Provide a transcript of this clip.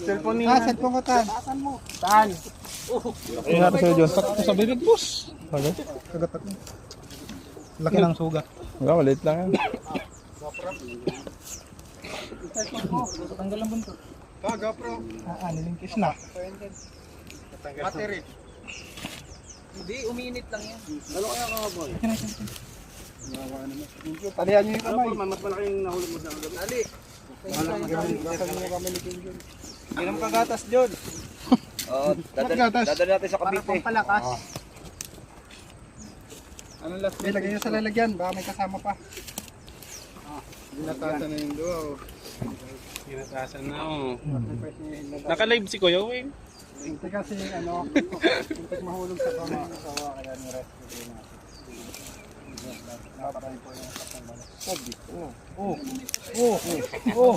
Cellphone niya. Cellphone ko tan. Saan? Ingat sa'yo, John. Sakto sa bibig, boss. Okay. Kagat ako. Laki ng sugat. Wala, maliit lang yan. Tanggal ang buntot. GoPro. Nilingkis na. Battery. Hindi, uminit lang yan. Dalo kaya kaboy. Talihan niyo yung kamay. Mas malaking nahulog mo sa gabi. Dali. Inom ka gatas, John. Oo, dadali natin sa Para Cavite. pampalakas. Anong last Ilagay niyo sa lalagyan. Baka may kasama pa. Ginatasan na yung duwa. Ginatasan na, oh. Naka-live si Kuya Wing. Hindi kasi hindi mahulog sa kamay. Kaya ni-rescue natin. Napatay po yung kapang balas. Oh, oh, oh, oh, oh.